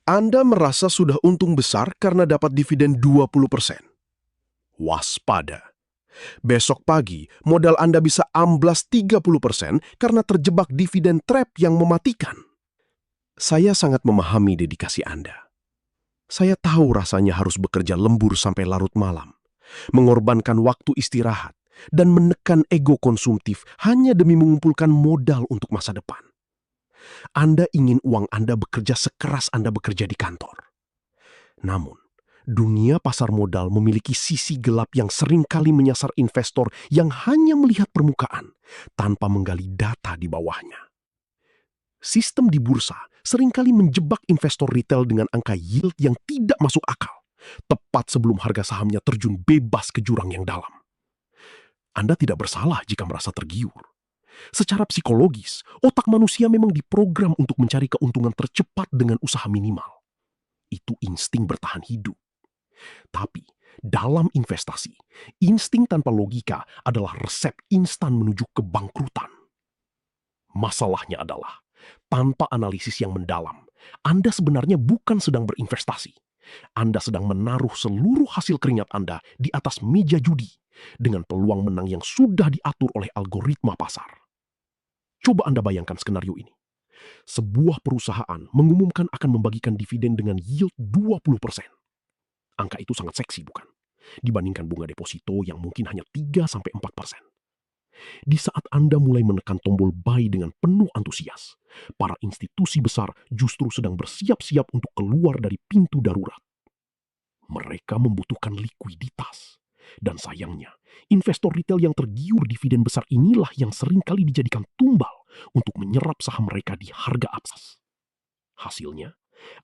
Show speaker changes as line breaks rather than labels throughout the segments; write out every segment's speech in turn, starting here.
Anda merasa sudah untung besar karena dapat dividen 20%. Waspada. Besok pagi, modal Anda bisa amblas 30% karena terjebak dividen trap yang mematikan. Saya sangat memahami dedikasi Anda. Saya tahu rasanya harus bekerja lembur sampai larut malam, mengorbankan waktu istirahat, dan menekan ego konsumtif hanya demi mengumpulkan modal untuk masa depan. Anda ingin uang Anda bekerja sekeras Anda bekerja di kantor. Namun, dunia pasar modal memiliki sisi gelap yang seringkali menyasar investor yang hanya melihat permukaan tanpa menggali data di bawahnya. Sistem di bursa seringkali menjebak investor retail dengan angka yield yang tidak masuk akal, tepat sebelum harga sahamnya terjun bebas ke jurang yang dalam. Anda tidak bersalah jika merasa tergiur. Secara psikologis, otak manusia memang diprogram untuk mencari keuntungan tercepat dengan usaha minimal. Itu insting bertahan hidup. Tapi, dalam investasi, insting tanpa logika adalah resep instan menuju kebangkrutan. Masalahnya adalah, tanpa analisis yang mendalam, Anda sebenarnya bukan sedang berinvestasi. Anda sedang menaruh seluruh hasil keringat Anda di atas meja judi dengan peluang menang yang sudah diatur oleh algoritma pasar. Coba Anda bayangkan skenario ini. Sebuah perusahaan mengumumkan akan membagikan dividen dengan yield 20%. Angka itu sangat seksi, bukan? Dibandingkan bunga deposito yang mungkin hanya 3-4%. Di saat Anda mulai menekan tombol buy dengan penuh antusias, para institusi besar justru sedang bersiap-siap untuk keluar dari pintu darurat. Mereka membutuhkan likuiditas. Dan sayangnya, investor retail yang tergiur dividen besar inilah yang seringkali dijadikan tumbal untuk menyerap saham mereka di harga absas. Hasilnya,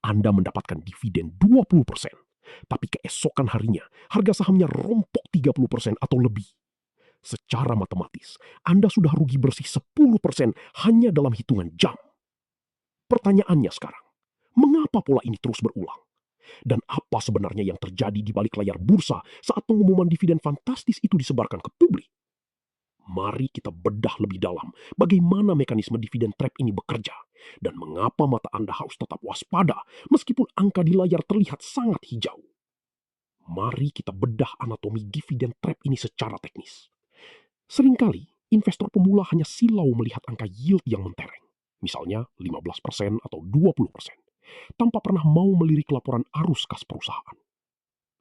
Anda mendapatkan dividen 20%, tapi keesokan harinya harga sahamnya rompok 30% atau lebih. Secara matematis, Anda sudah rugi bersih 10% hanya dalam hitungan jam. Pertanyaannya sekarang, mengapa pola ini terus berulang? Dan apa sebenarnya yang terjadi di balik layar bursa saat pengumuman dividen fantastis itu disebarkan ke publik? Mari kita bedah lebih dalam bagaimana mekanisme dividen trap ini bekerja dan mengapa mata Anda harus tetap waspada meskipun angka di layar terlihat sangat hijau. Mari kita bedah anatomi dividen trap ini secara teknis. Seringkali, investor pemula hanya silau melihat angka yield yang mentereng, misalnya 15% atau 20%, tanpa pernah mau melirik laporan arus kas perusahaan.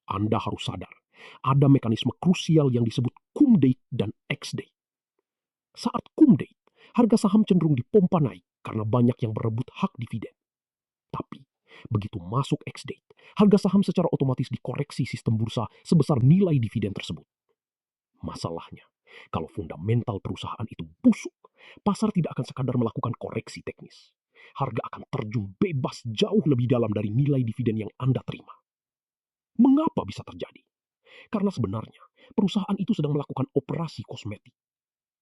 Anda harus sadar, ada mekanisme krusial yang disebut cum date dan ex date. Saat cum date, harga saham cenderung dipompa naik karena banyak yang berebut hak dividen. Tapi, begitu masuk ex date, harga saham secara otomatis dikoreksi sistem bursa sebesar nilai dividen tersebut. Masalahnya, kalau fundamental perusahaan itu busuk, pasar tidak akan sekadar melakukan koreksi teknis. Harga akan terjun bebas jauh lebih dalam dari nilai dividen yang Anda terima. Mengapa bisa terjadi? Karena sebenarnya, perusahaan itu sedang melakukan operasi kosmetik.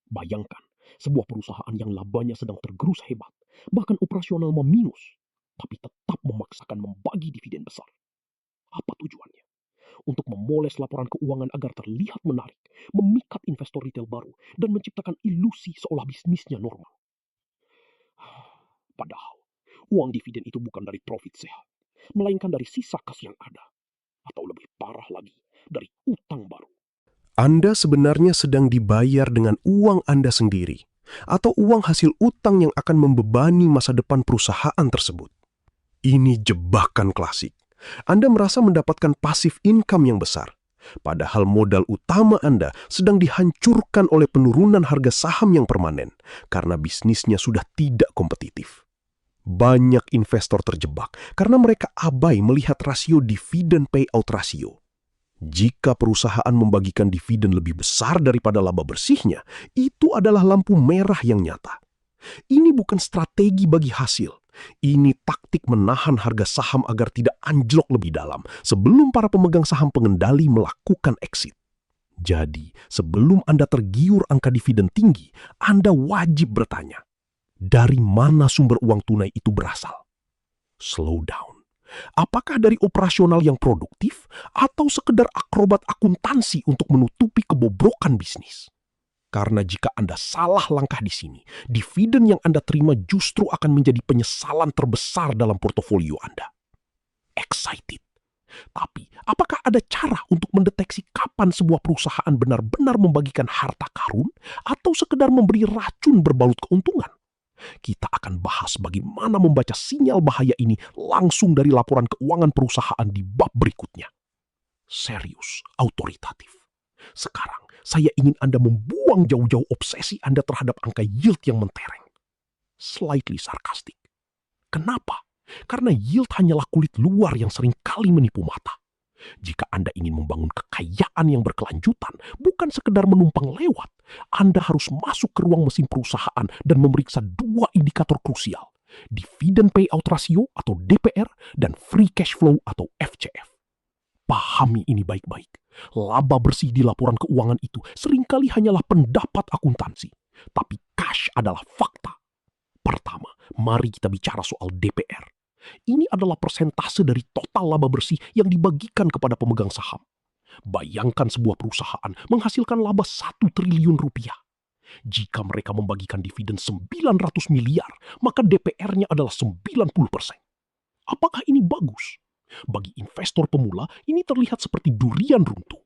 Bayangkan, sebuah perusahaan yang labanya sedang tergerus hebat, bahkan operasional meminus, tapi tetap memaksakan membagi dividen besar. Apa tujuannya? Untuk memoles laporan keuangan agar terlihat menarik, memikat investor retail baru, dan menciptakan ilusi seolah bisnisnya normal. Padahal, uang dividen itu bukan dari profit sehat, melainkan dari sisa kas yang ada. Atau lebih parah lagi, dari utang baru. Anda sebenarnya sedang dibayar dengan uang Anda sendiri, atau uang hasil utang yang akan membebani masa depan perusahaan tersebut. Ini jebakan klasik. Anda merasa mendapatkan passive income yang besar, padahal modal utama Anda sedang dihancurkan oleh penurunan harga saham yang permanen karena bisnisnya sudah tidak kompetitif. Banyak investor terjebak karena mereka abai melihat rasio dividen payout ratio. Jika perusahaan membagikan dividen lebih besar daripada laba bersihnya, itu adalah lampu merah yang nyata. Ini bukan strategi bagi hasil. Ini taktik menahan harga saham agar tidak anjlok lebih dalam sebelum para pemegang saham pengendali melakukan exit. Jadi, sebelum Anda tergiur angka dividen tinggi, Anda wajib bertanya, dari mana sumber uang tunai itu berasal? Slow down. Apakah dari operasional yang produktif atau sekedar akrobat akuntansi untuk menutupi kebobrokan bisnis? Karena jika Anda salah langkah di sini, dividen yang Anda terima justru akan menjadi penyesalan terbesar dalam portofolio Anda. excited. Tapi, apakah ada cara untuk mendeteksi kapan sebuah perusahaan benar-benar membagikan harta karun atau sekedar memberi racun berbalut keuntungan? Kita akan bahas bagaimana membaca sinyal bahaya ini langsung dari laporan keuangan perusahaan di bab berikutnya. Serius, autoritatif. Sekarang, saya ingin Anda membuang jauh-jauh obsesi Anda terhadap angka yield yang mentereng. Slightly sarkastik. Kenapa? Karena yield hanyalah kulit luar yang sering kali menipu mata. Jika Anda ingin membangun kekayaan yang berkelanjutan, bukan sekedar menumpang lewat, Anda harus masuk ke ruang mesin perusahaan dan memeriksa dua indikator krusial, Dividend Payout Ratio atau DPR dan Free Cash Flow atau FCF. Pahami ini baik-baik. Laba bersih di laporan keuangan itu seringkali hanyalah pendapat akuntansi, tapi cash adalah fakta. Pertama, mari kita bicara soal DPR. Ini adalah persentase dari total laba bersih yang dibagikan kepada pemegang saham. Bayangkan sebuah perusahaan menghasilkan laba 1 triliun rupiah. Jika mereka membagikan dividen 900 miliar, maka DPR-nya adalah 90%. Apakah ini bagus? Bagi investor pemula, ini terlihat seperti durian runtuh.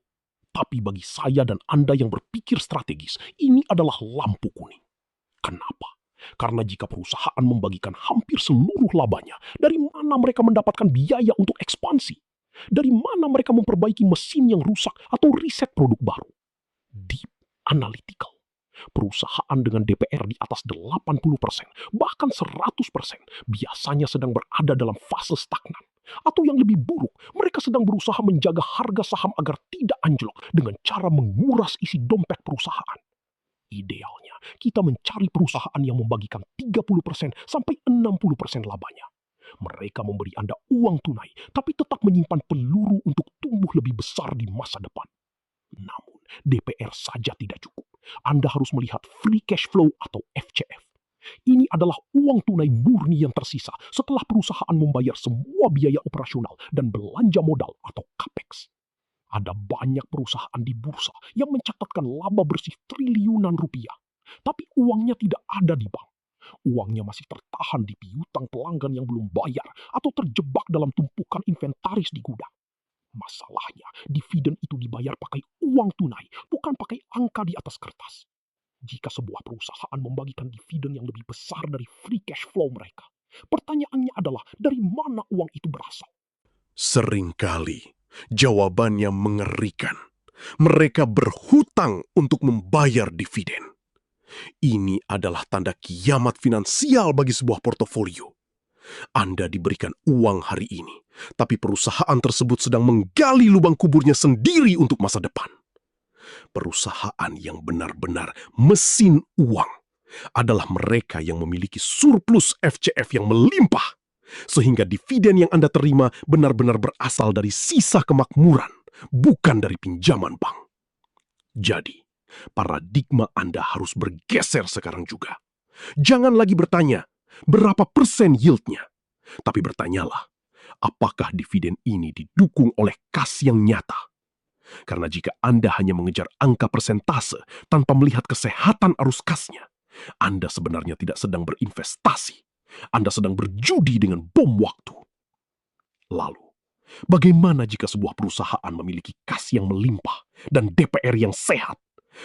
Tapi bagi saya dan Anda yang berpikir strategis, ini adalah lampu kuning. Kenapa? Karena jika perusahaan membagikan hampir seluruh labanya, dari mana mereka mendapatkan biaya untuk ekspansi? Dari mana mereka memperbaiki mesin yang rusak atau riset produk baru? Deep analytical. Perusahaan dengan DPR di atas 80%, bahkan 100%, biasanya sedang berada dalam fase stagnan. Atau yang lebih buruk, mereka sedang berusaha menjaga harga saham agar tidak anjlok dengan cara menguras isi dompet perusahaan. Idealnya, kita mencari perusahaan yang membagikan 30% sampai 60% labanya. Mereka memberi Anda uang tunai, tapi tetap menyimpan peluru untuk tumbuh lebih besar di masa depan. Namun, DPR saja tidak cukup. Anda harus melihat Free Cash Flow atau FCF. Ini adalah uang tunai murni yang tersisa setelah perusahaan membayar semua biaya operasional dan belanja modal atau CAPEX. Ada banyak perusahaan di bursa yang mencatatkan laba bersih triliunan rupiah. Tapi uangnya tidak ada di bank. Uangnya masih tertahan di piutang pelanggan yang belum bayar atau terjebak dalam tumpukan inventaris di gudang. Masalahnya, dividen itu dibayar pakai uang tunai, bukan pakai angka di atas kertas. Jika sebuah perusahaan membagikan dividen yang lebih besar dari free cash flow mereka, pertanyaannya adalah dari mana uang itu berasal? Seringkali jawabannya mengerikan. Mereka berhutang untuk membayar dividen. Ini adalah tanda kiamat finansial bagi sebuah portofolio. Anda diberikan uang hari ini, tapi perusahaan tersebut sedang menggali lubang kuburnya sendiri untuk masa depan. Perusahaan yang benar-benar mesin uang adalah mereka yang memiliki surplus FCF yang melimpah, sehingga dividen yang Anda terima benar-benar berasal dari sisa kemakmuran, bukan dari pinjaman bank. Jadi, paradigma Anda harus bergeser sekarang juga. Jangan lagi bertanya, berapa persen yieldnya? Tapi bertanyalah, apakah dividen ini didukung oleh kas yang nyata? Karena jika Anda hanya mengejar angka persentase tanpa melihat kesehatan arus kasnya, Anda sebenarnya tidak sedang berinvestasi. Anda sedang berjudi dengan bom waktu. Lalu, bagaimana jika sebuah perusahaan memiliki kas yang melimpah dan DPR yang sehat,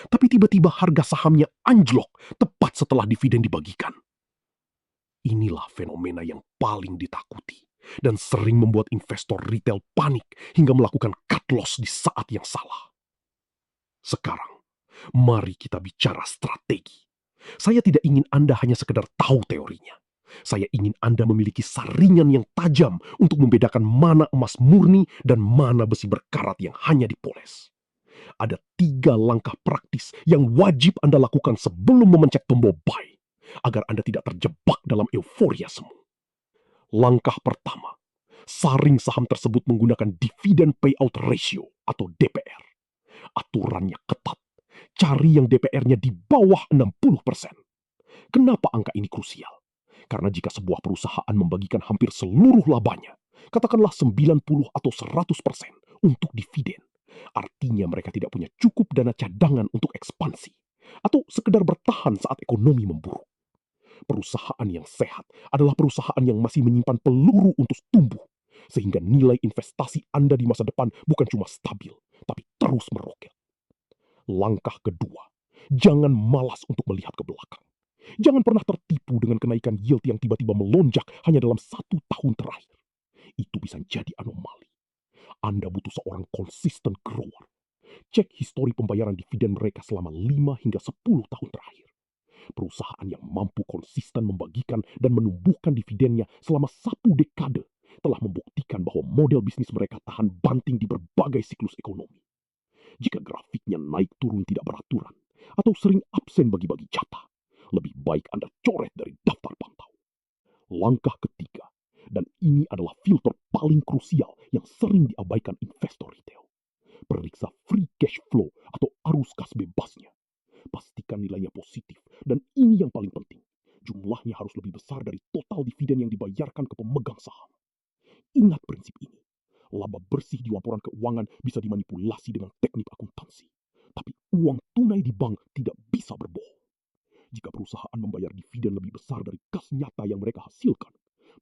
tapi tiba-tiba harga sahamnya anjlok tepat setelah dividen dibagikan? Inilah fenomena yang paling ditakuti dan sering membuat investor retail panik hingga melakukan cut loss di saat yang salah. Sekarang, mari kita bicara strategi. Saya tidak ingin Anda hanya sekedar tahu teorinya. Saya ingin Anda memiliki saringan yang tajam untuk membedakan mana emas murni dan mana besi berkarat yang hanya dipoles. Ada 3 langkah praktis yang wajib Anda lakukan sebelum memencet tombol buy, agar Anda tidak terjebak dalam euforia semu. Langkah pertama, saring saham tersebut menggunakan Dividend Payout Ratio atau DPR. Aturannya ketat. Cari yang DPR-nya di bawah 60%. Kenapa angka ini krusial? Karena jika sebuah perusahaan membagikan hampir seluruh labanya, katakanlah 90 atau 100% untuk dividen, artinya mereka tidak punya cukup dana cadangan untuk ekspansi, atau sekedar bertahan saat ekonomi memburuk. Perusahaan yang sehat adalah perusahaan yang masih menyimpan peluru untuk tumbuh.
Sehingga nilai investasi Anda di masa depan bukan cuma stabil, tapi terus meroket. Langkah kedua, jangan malas untuk melihat ke belakang. Jangan pernah tertipu dengan kenaikan yield yang tiba-tiba melonjak hanya dalam 1 tahun terakhir. Itu bisa jadi anomali. Anda butuh seorang consistent grower. Cek histori pembayaran dividen mereka selama 5 hingga 10 tahun terakhir. Perusahaan yang mampu konsisten membagikan dan menumbuhkan dividennya selama 1 dekade telah membuktikan bahwa model bisnis mereka tahan banting di berbagai siklus ekonomi. Jika grafiknya naik turun tidak beraturan, atau sering absen bagi-bagi jatah, lebih baik Anda coret dari daftar pantau. Langkah ketiga, dan ini adalah filter paling krusial yang sering diabaikan investor retail. Periksa free cash flow atau arus kas bebasnya. Pastikan nilainya positif, dan ini yang paling penting. Jumlahnya harus lebih besar dari total dividen yang dibayarkan ke pemegang saham. Ingat prinsip ini. Laba bersih di laporan keuangan bisa dimanipulasi dengan teknik akuntansi. Tapi uang tunai di bank tidak bisa berbohong. Jika perusahaan membayar dividen lebih besar dari kas nyata yang mereka hasilkan,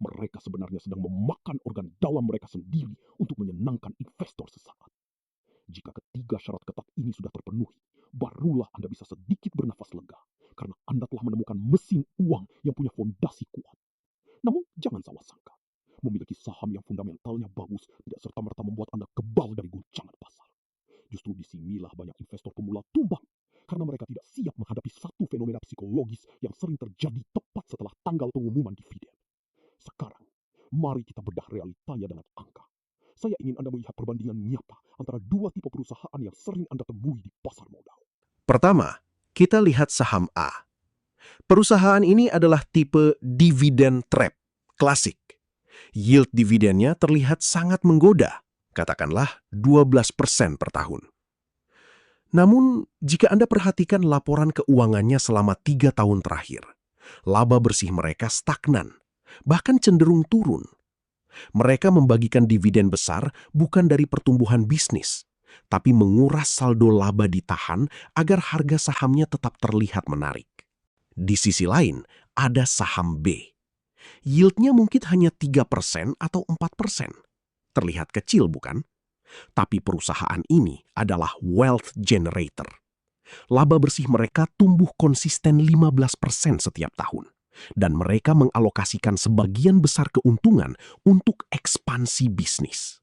mereka sebenarnya sedang memakan organ dalam mereka sendiri untuk menyenangkan investor sesaat. Jika ketiga syarat ketat ini sudah terpenuhi, barulah Anda bisa sedikit bernafas lega, karena Anda telah menemukan mesin uang yang punya fondasi kuat. Namun jangan salah sangka. Memiliki saham yang fundamentalnya bagus tidak serta-merta membuat Anda kebal dari guncangan pasar. Justru disinilah banyak investor pemula tumbang, karena mereka tidak siap menghadapi satu fenomena psikologis yang sering terjadi tepat setelah tanggal pengumuman dividen. Sekarang, mari kita bedah realitanya dengan angka. Saya ingin Anda melihat perbandingan nyata antara dua tipe perusahaan yang sering Anda temui di pasar modal.
Pertama, kita lihat saham A. Perusahaan ini adalah tipe dividend trap, klasik. Yield dividennya terlihat sangat menggoda, katakanlah 12% per tahun. Namun, jika Anda perhatikan laporan keuangannya selama 3 tahun terakhir, laba bersih mereka stagnan, bahkan cenderung turun. Mereka membagikan dividen besar bukan dari pertumbuhan bisnis, tapi menguras saldo laba ditahan agar harga sahamnya tetap terlihat menarik. Di sisi lain, ada saham B. Yieldnya mungkin hanya 3% atau 4%. Terlihat kecil, bukan? Tapi perusahaan ini adalah wealth generator. Laba bersih mereka tumbuh konsisten 15% setiap tahun. Dan mereka mengalokasikan sebagian besar keuntungan untuk ekspansi bisnis.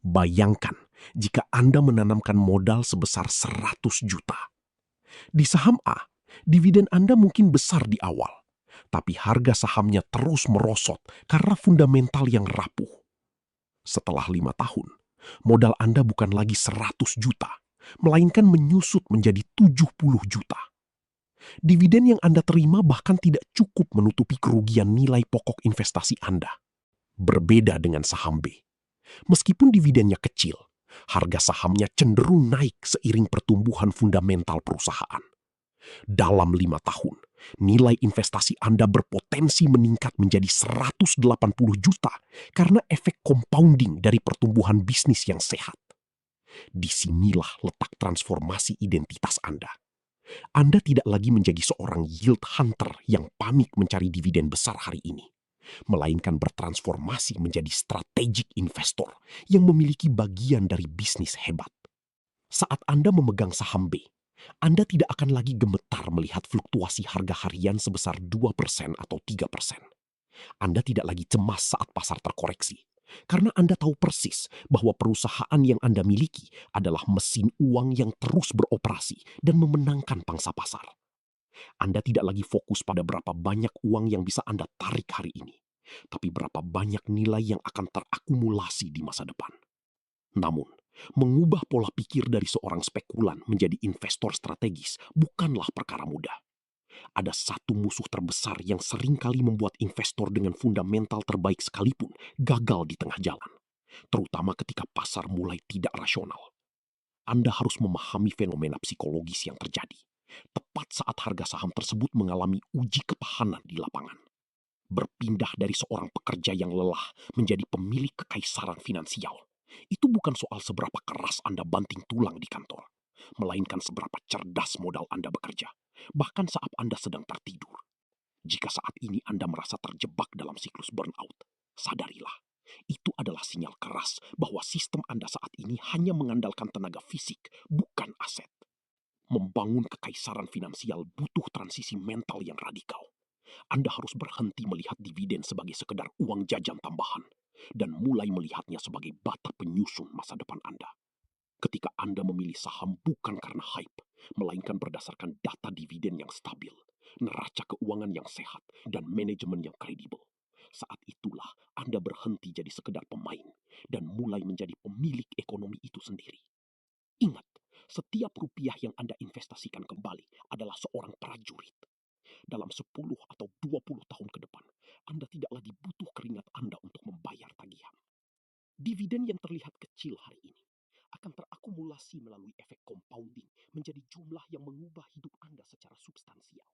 Bayangkan jika Anda menanamkan modal sebesar 100 juta. Di saham A, dividen Anda mungkin besar di awal, tapi harga sahamnya terus merosot karena fundamental yang rapuh. Setelah 5 tahun, modal Anda bukan lagi 100 juta, melainkan menyusut menjadi 70 juta. Dividen yang Anda terima bahkan tidak cukup menutupi kerugian nilai pokok investasi Anda. Berbeda dengan saham B. Meskipun dividennya kecil, harga sahamnya cenderung naik seiring pertumbuhan fundamental perusahaan. Dalam 5 tahun, nilai investasi Anda berpotensi meningkat menjadi 180 juta karena efek compounding dari pertumbuhan bisnis yang sehat. Disinilah letak transformasi identitas Anda. Anda tidak lagi menjadi seorang yield hunter yang panik mencari dividen besar hari ini, melainkan bertransformasi menjadi strategic investor yang memiliki bagian dari bisnis hebat. Saat Anda memegang saham B, Anda tidak akan lagi gemetar melihat fluktuasi harga harian sebesar 2% atau 3%. Anda tidak lagi cemas saat pasar terkoreksi, karena Anda tahu persis bahwa perusahaan yang Anda miliki adalah mesin uang yang terus beroperasi dan memenangkan pangsa pasar. Anda tidak lagi fokus pada berapa banyak uang yang bisa Anda tarik hari ini, tapi berapa banyak nilai yang akan terakumulasi di masa depan. Namun, mengubah pola pikir dari seorang spekulan menjadi investor strategis bukanlah perkara mudah. Ada satu musuh terbesar yang seringkali membuat investor dengan fundamental terbaik sekalipun gagal di tengah jalan, terutama ketika pasar mulai tidak rasional. Anda harus memahami fenomena psikologis yang terjadi, tepat saat harga saham tersebut mengalami uji ketahanan di lapangan. Berpindah dari seorang pekerja yang lelah menjadi pemilik kekaisaran finansial, itu bukan soal seberapa keras Anda banting tulang di kantor, melainkan seberapa cerdas modal Anda bekerja, bahkan saat Anda sedang tertidur. Jika saat ini Anda merasa terjebak dalam siklus burnout, sadarilah,
Itu adalah sinyal keras bahwa sistem Anda saat ini hanya mengandalkan tenaga fisik, bukan aset. Membangun kekaisaran finansial butuh transisi mental yang radikal. Anda harus berhenti melihat dividen sebagai sekedar uang jajan tambahan dan mulai melihatnya sebagai bata penyusun masa depan Anda. Ketika Anda memilih saham bukan karena hype, melainkan berdasarkan data dividen yang stabil, neraca keuangan yang sehat, dan manajemen yang kredibel. Saat itulah Anda berhenti jadi sekedar pemain dan mulai menjadi pemilik ekonomi itu sendiri. Ingat, setiap rupiah yang Anda investasikan kembali adalah seorang prajurit. Dalam 10 atau 20 tahun ke depan, Anda tidak lagi butuh keringat Anda untuk membayar tagihan. Dividen yang terlihat kecil hari ini akan terakumulasi melalui efek compounding menjadi jumlah yang mengubah hidup Anda secara substansial.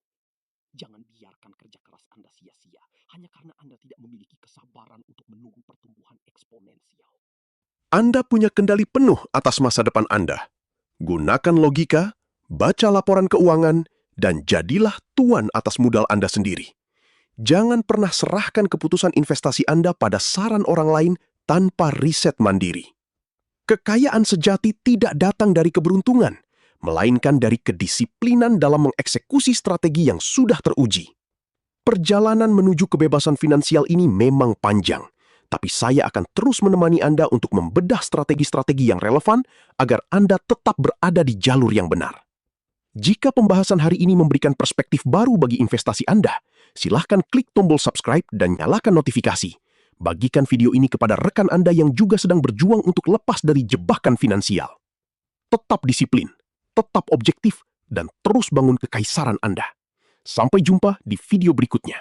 Jangan biarkan kerja keras Anda sia-sia hanya karena Anda tidak memiliki kesabaran untuk menunggu pertumbuhan eksponensial.
Anda punya kendali penuh atas masa depan Anda. Gunakan logika, baca laporan keuangan, dan jadilah tuan atas modal Anda sendiri. Jangan pernah serahkan keputusan investasi Anda pada saran orang lain tanpa riset mandiri. Kekayaan sejati tidak datang dari keberuntungan, melainkan dari kedisiplinan dalam mengeksekusi strategi yang sudah teruji. Perjalanan menuju kebebasan finansial ini memang panjang, tapi saya akan terus menemani Anda untuk membedah strategi-strategi yang relevan agar Anda tetap berada di jalur yang benar. Jika pembahasan hari ini memberikan perspektif baru bagi investasi Anda, silahkan klik tombol subscribe dan nyalakan notifikasi. Bagikan video ini kepada rekan Anda yang juga sedang berjuang untuk lepas dari jebakan finansial. Tetap disiplin, tetap objektif, dan terus bangun kekaisaran Anda. Sampai jumpa di video berikutnya.